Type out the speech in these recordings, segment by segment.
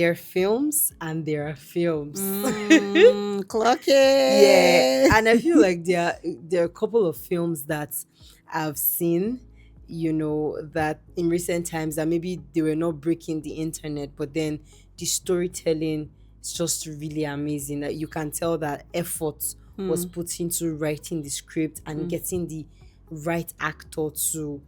there are films and there are films. Clock Yeah, it. and I feel like there are a couple of films that I've seen, that in recent times that maybe they were not breaking the internet, but then the storytelling is just really amazing. That you can tell that effort was Mm, put into writing the script and mm, getting the right actor to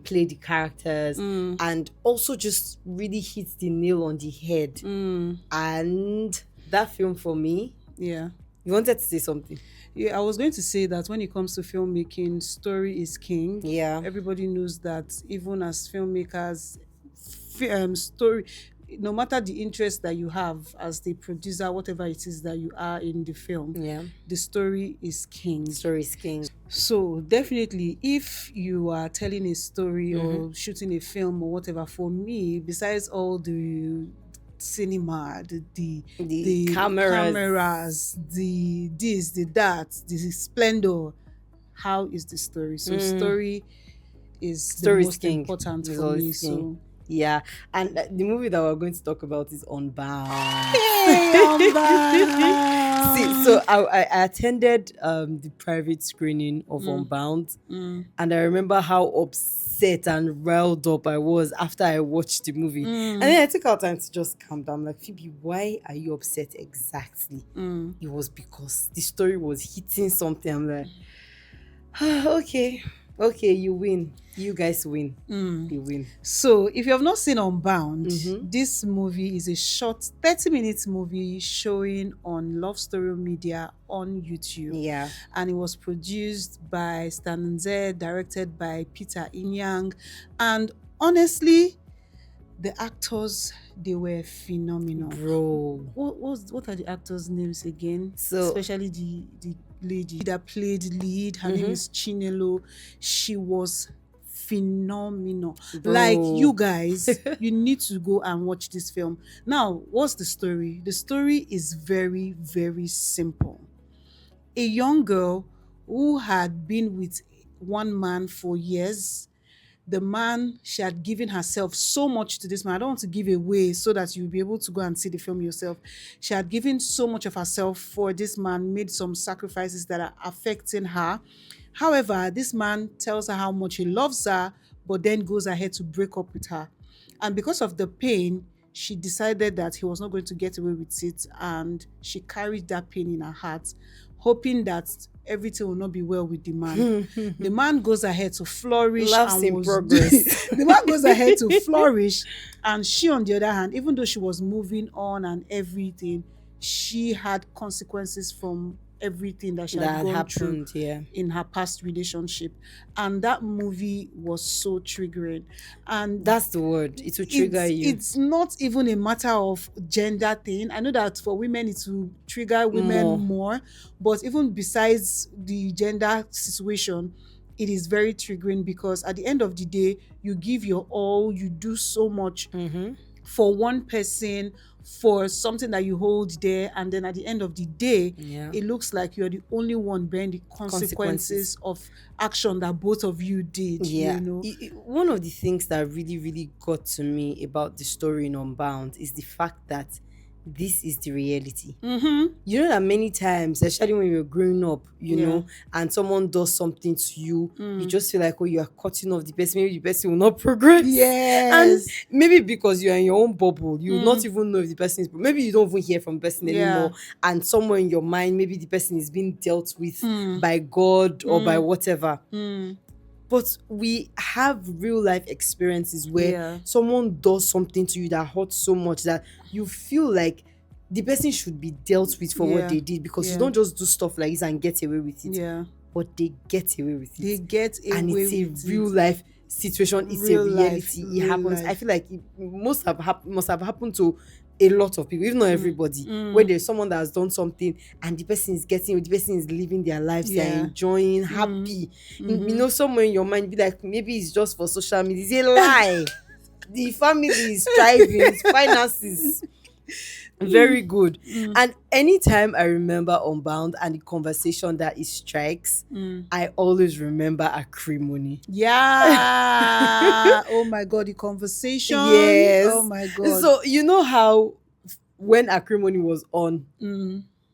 play the characters, mm, and also just really hits the nail on the head. mm. And that film for me, Yeah. you wanted to say something? Yeah, I was going to say that when it comes to filmmaking, story is king. Yeah. Everybody knows that even as filmmakers, story, no matter the interest that you have as the producer, whatever it is that you are in the film, Yeah. the story is king. Story is king. So definitely, if you are telling a story Mm-hmm. or shooting a film or whatever, for me, besides all the cinema, The the cameras. cameras, the this, the that, the splendor, how is the story? So Mm. story is the Story is most king. important Is for me. always king. So Yeah. And the movie that we're going to talk about is Unbound. hey, I'm See, so bound. I attended the private screening of Mm, Unbound, mm, and I remember how upset and riled up I was after I watched the movie. And mm, then I took out time to just calm down. I'm like, Phoebe, why are you upset exactly? mm. It was because the story was hitting something. I'm like, "Ah, okay, you win. You guys win. You win." So, if you have not seen Unbound, Mm-hmm. this movie is a short 30 minutes movie showing on Love Story Media on YouTube. Yeah. And it was produced by Stan Z, directed by Peter Inyang. And honestly, the actors, they were phenomenal. Bro. What are the actors' names again? So Especially the lady that played lead. Her name Mhm. is Chinelo. She was phenomenal. Bro. Like, you guys, you need to go and watch this film. Now, what's the story? The story is very, very simple. A young girl who had been with one man for years. The man, she had given herself so much to this man. I don't want to give away so that you'll be able to go and see the film yourself. She had given so much of herself for this man, made some sacrifices that are affecting her. However, this man tells her how much he loves her, but then goes ahead to break up with her. And because of the pain, she decided that he was not going to get away with it, and she carried that pain in her heart, hoping that everything will not be well with the man. The man goes ahead to flourish Laughs and in was progress. the man goes ahead to flourish, and she, on the other hand, even though she was moving on and everything, she had consequences from everything that she had That had gone through happened, yeah. in her past relationship. And that movie was so triggering. And That's the word. It will trigger you it's not even a matter of gender thing. I know that for women it will trigger women more. more, but even besides the gender situation, it is very triggering, because at the end of the day, you give your all, you do so much Mm-hmm. for one person, for something that you hold there, and then at the end of the day, Yeah. it looks like you're the only one bearing the consequences of action that both of you did. Yeah. You know. One of the things that really, really got to me about the story in Unbound is the fact that this is the reality. Mm-hmm. You know that many times, especially when you're growing up, Yeah. know, and someone does something to you, you just feel like, oh, you are cutting off the person. Maybe the person will not progress. And Yes. maybe because you're in your own bubble, you will not even know if the person is, maybe you don't even hear from the person anymore. And somewhere in your mind, maybe the person is being dealt with by God or by whatever. But we have real life experiences where someone does something to you that hurts so much that you feel like the person should be dealt with for what they did, because you don't just do stuff like this and get away with it. Yeah. But they get away with it. They get away and it's a with real it. life situation. It's Real a reality. life, It real happens. life. I feel like it must have happened to a lot of people, if not everybody, where there's someone that has done something and the person is living their lives, they're enjoying, happy. You know, somewhere in your mind be like, maybe it's just for social media. It's a lie. The family is thriving, finances. Very good. And anytime I remember Unbound and the conversation that it strikes, I always remember acrimony. Yeah. Oh my God, the conversation. Oh Yes. my God. So you know how when acrimony was on,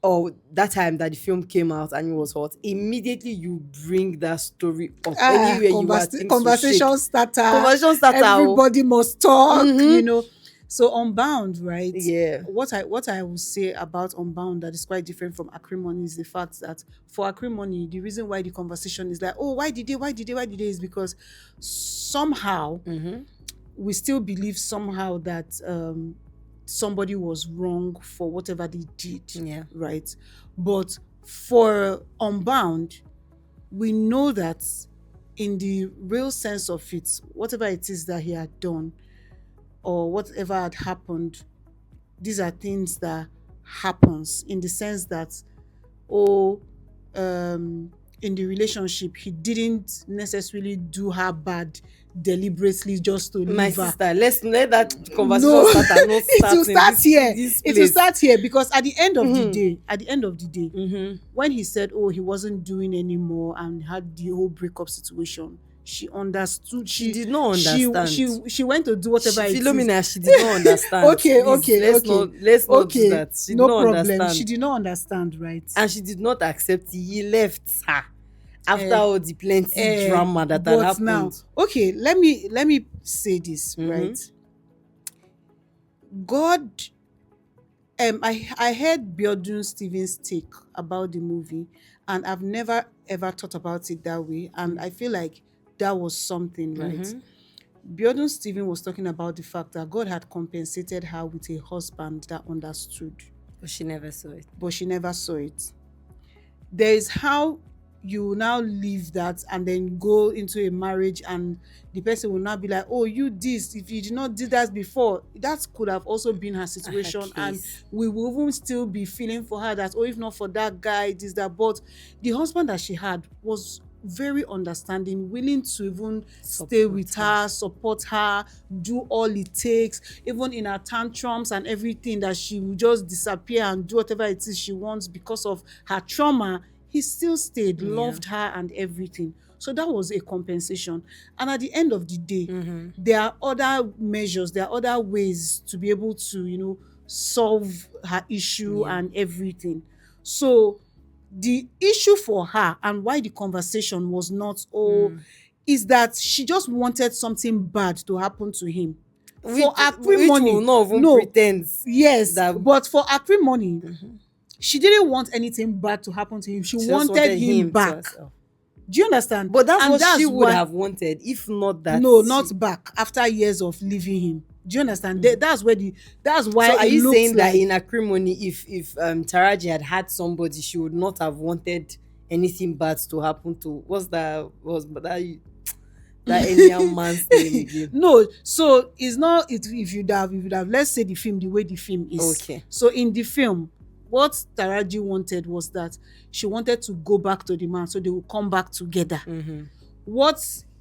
or that time that the film came out and it was hot, immediately you bring that story up anywhere you are, things will shake. Conversation starter. Conversation starter. Everybody must talk, you know. So Unbound, right? Yeah. What I will say about Unbound that is quite different from acrimony is the fact that for acrimony, the reason why the conversation is like, oh, why did they is because somehow we still believe somehow that somebody was wrong for whatever they did. Yeah. Right. But for Unbound, we know that in the real sense of it, whatever it is that he had done or whatever had happened, these are things that happens in the sense that, in the relationship, he didn't necessarily do her bad deliberately just to leave My her. sister, let's let that conversation start and not It will start here. this It will place. start here because at the end of the day, when he said, oh, he wasn't doing anymore and had the whole breakup situation, she understood. She did not understand. She went to do whatever it is. Philomena, she did not understand. Okay. Let's not do that. She no did not problem. understand. She did not understand, right? And she did not accept it. He left her after all the plenty drama that had happened. Now, okay, let me say this, right? God, I heard Biodun Stevens' take about the movie, and I've never ever thought about it that way, and I feel like that was something, right? Biodun Stevens was talking about the fact that God had compensated her with a husband that understood, But she never saw it. There is how you now leave that and then go into a marriage and the person will now be like, oh, you this, if you did not do that before, that could have also been her situation, and we will even still be feeling for her that, oh, if not for that guy, this, that. But the husband that she had was very understanding, willing to even stay with her, support her, do all it takes, even in her tantrums and everything, that she will just disappear and do whatever it is she wants because of her trauma. He still stayed, loved her and everything. So that was a compensation. And at the end of the day, there are other measures, there are other ways to be able to, solve her issue and everything. So the issue for her and why the conversation was not, is that she just wanted something bad to happen to him. For acrimony, will not even pretend. Yes, but for acrimony, she didn't want anything bad to happen to him. She wanted him back. Do you understand? But that's she would have wanted, if not that. No, not back. After years of leaving him. Do you understand? That's why. So are you saying that in acrimony, if Taraji had somebody, she would not have wanted anything bad to happen to? That alien man's name again? No, so it's not. If you'd have, let's say the film the way the film is. Okay. So in the film, what Taraji wanted was that she wanted to go back to the man so they would come back together.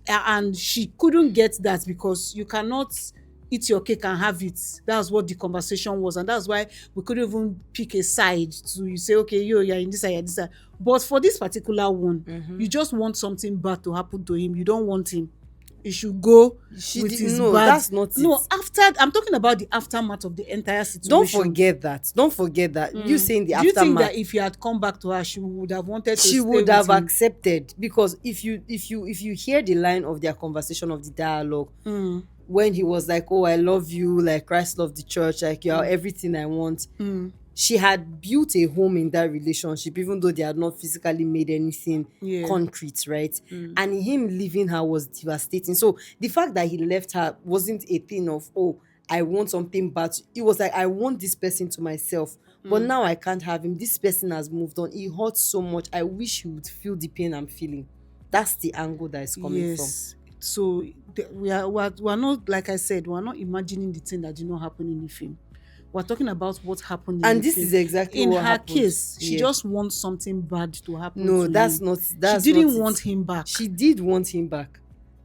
And she couldn't get that because you cannot eat your cake and have it. That's what the conversation was, and that's why we couldn't even pick a side to you say, okay, you're in this side, you're this side. But for this particular one, you just want something bad to happen to him. You don't want him. He should go with his bad. That's not it. No, I'm talking about the aftermath of the entire situation. Don't forget that. You saying the aftermath. Do you think that if you had come back to her, she would have wanted to? She would have accepted, because if you hear the line of their conversation, of the dialogue, when he was like, oh, I love you like Christ loved the church, like you're everything I want. She had built a home in that relationship, even though they had not physically made anything concrete, right? And him leaving her was devastating. So the fact that he left her wasn't a thing of, oh, I want something bad. It was like, I want this person to myself, but now I can't have him. This person has moved on. It hurts so much. I wish he would feel the pain I'm feeling. That's the angle that is coming from. So we're not, like I said, we're not imagining the thing that did not happen in the film. We're talking about what happened in the film. And this is exactly what happened. In her case, she just wants something bad to happen to him. No, that's not. She didn't want him back. She did want him back.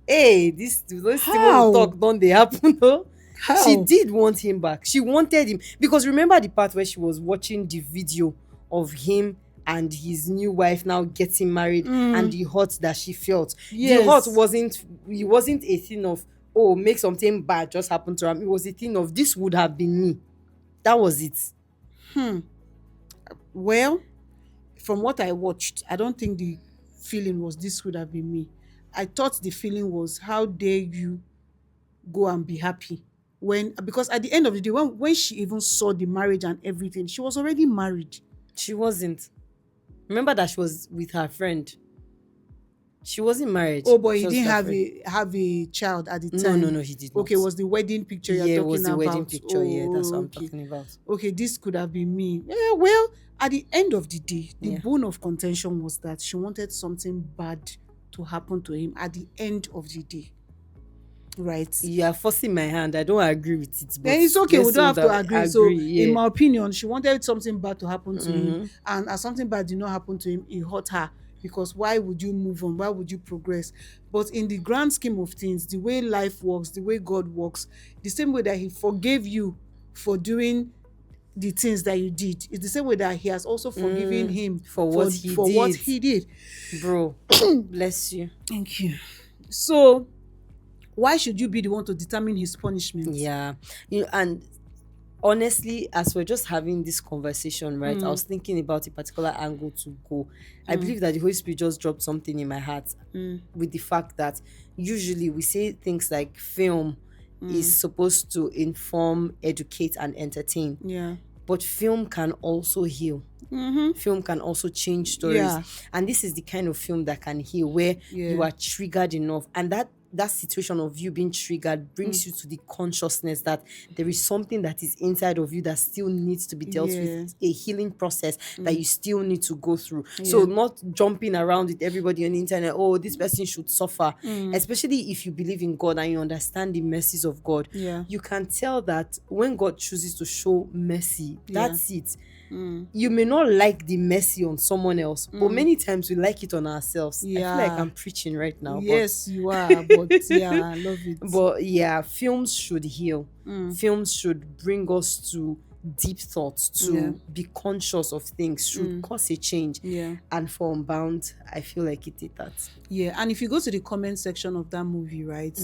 Hey, those people talk, don't they happen though? She How? did want him back. She wanted him because remember the part where she was watching the video of him and his new wife now getting married and the hurt that she felt. The hurt Yes. wasn't a thing of, oh, make something bad just happen to him. It was a thing of, this would have been me. That was it. Well, from what I watched, I don't think the feeling was this would have been me. I thought the feeling was, how dare you go and be happy when, because at the end of the day, when she even saw the marriage and everything, she was already married. She wasn't. Remember that she was with her friend. She wasn't married. Oh, but She he was didn't with her have friend. a child at the No, time. no, he did not. Okay, it was the wedding picture you're Yeah, talking it was the about. wedding picture. Yeah, that's what I'm okay. talking about. Okay, this could have been me. Yeah, well, at the end of the day, the Yeah. bone of contention was that she wanted something bad to happen to him at the end of the day. Right? You are forcing my hand. I don't agree with it. But Then it's okay, we let's don't have to hold agree. So, yeah. in my opinion, she wanted something bad to happen to him. Mhm. And as something bad did not happen to him, it hurt her. Because why would you move on? Why would you progress? But in the grand scheme of things, the way life works, the way God works, the same way that he forgave you for doing the things that you did, it's the same way that he has also forgiven him for what he did. Bro, bless you. Thank you. So, why should you be the one to determine his punishment? Yeah. And honestly, as we're just having this conversation, right, I was thinking about a particular angle to go. I believe that the Holy Spirit just dropped something in my heart with the fact that usually we say things like film is supposed to inform, educate, and entertain. Yeah. But film can also heal. Film can also change stories. Yeah. And this is the kind of film that can heal, where you are triggered enough. And that situation of you being triggered brings you to the consciousness that there is something that is inside of you that still needs to be dealt with, a healing process that you still need to go through. So not jumping around with everybody on the internet, oh, this person should suffer. Especially if you believe in God and you understand the mercies of God. You can tell that when God chooses to show mercy, that's it. You may not like the mercy on someone else, but many times we like it on ourselves. I feel like I'm preaching right now. Yes, you are, but yeah, I love it. But yeah, films should heal. Films should bring us to deep thoughts, to be conscious of things, should cause a change. And for Unbound, I feel like it did that. Yeah, and if you go to the comment section of that movie, right,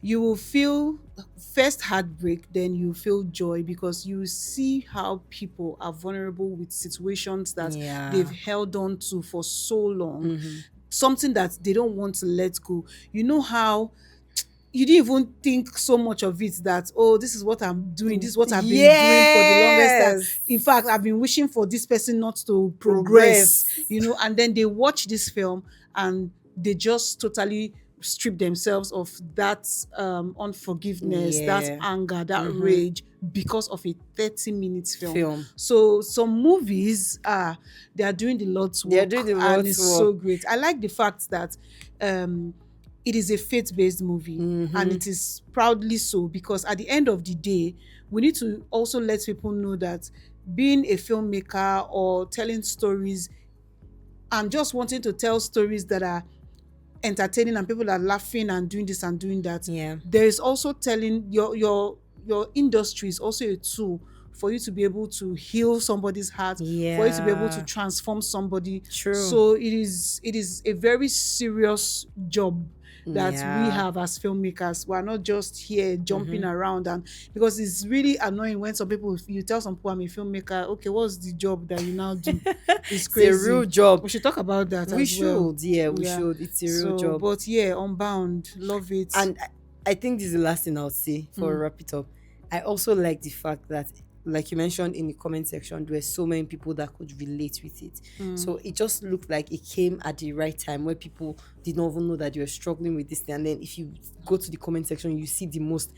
you will feel first heartbreak, then you feel joy, because you see how people are vulnerable with situations that they've held on to for so long, something that they don't want to let go. You know how you didn't even think so much of it that, oh, this is what I'm doing, this is what I've been doing for the longest time. In fact, I've been wishing for this person not to progress, and then they watch this film and they just totally strip themselves of that unforgiveness, that anger, that rage, because of a 30-minute film. So some movies they are doing the Lord's work, and it's so great. I like the fact that it is a faith-based movie, and it is proudly so, because at the end of the day, we need to also let people know that being a filmmaker or telling stories and just wanting to tell stories that are entertaining and people are laughing and doing this and doing that, there is also telling your industry is also a tool for you to be able to heal somebody's heart, for you to be able to transform somebody. So it is a very serious job that we have as filmmakers. We're not just here jumping around, and because it's really annoying when some people, you tell some people, I'm a filmmaker, okay, what's the job that you now do? It's crazy. It's a real job. We should talk about that. We should. It's a real job. But yeah, Unbound, love it. And I think this is the last thing I'll say for wrap it up. I also like the fact that, like you mentioned in the comment section, there were so many people that could relate with it. So it just looked like it came at the right time, where people did not even know that you were struggling with this thing. And then if you go to the comment section, you see the most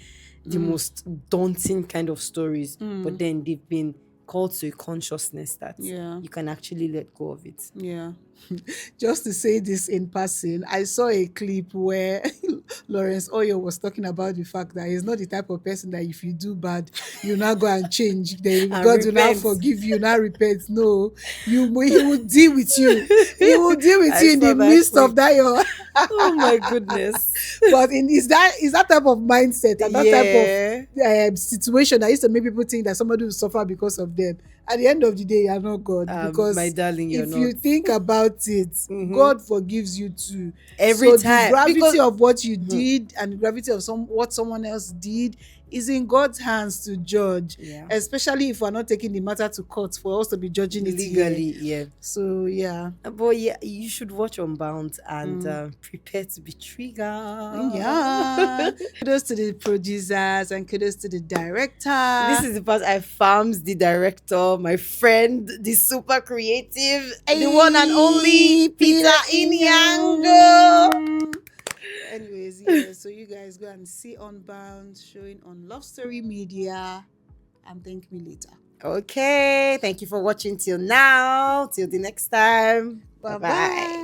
daunting kind of stories. But then they've been called to a consciousness that you can actually let go of it. Just to say this in passing, I saw a clip where Lawrence Oyo was talking about the fact that he's not the type of person that if you do bad, you now go and change. Then God will now forgive you, now repent. No, he will deal with you. He will deal with you in the midst of that Oh my goodness. But is that type of mindset and that type Yeah. of situation that used to make people think that somebody will suffer because of them. At the end of the day, you are not God, My because darling, you're if you not. think about it, God forgives you too. Every So the time. gravity Because of what you did and the gravity of what someone else did is in God's hands to judge. yeah. Especially if we're not taking the matter to court for us to be judging it here. Legally, yeah. So yeah. But yeah, you should watch Unbound and prepare to be triggered. Yeah. Kudos to the producers and kudos to the director. This is the part I farms the director, my friend, the super creative, the one and only Peter Inyango. Anyways, yeah, so you guys go and see Unbound showing on Love Story Media and thank me later. Okay, thank you for watching till now. Till the next time. Bye-bye.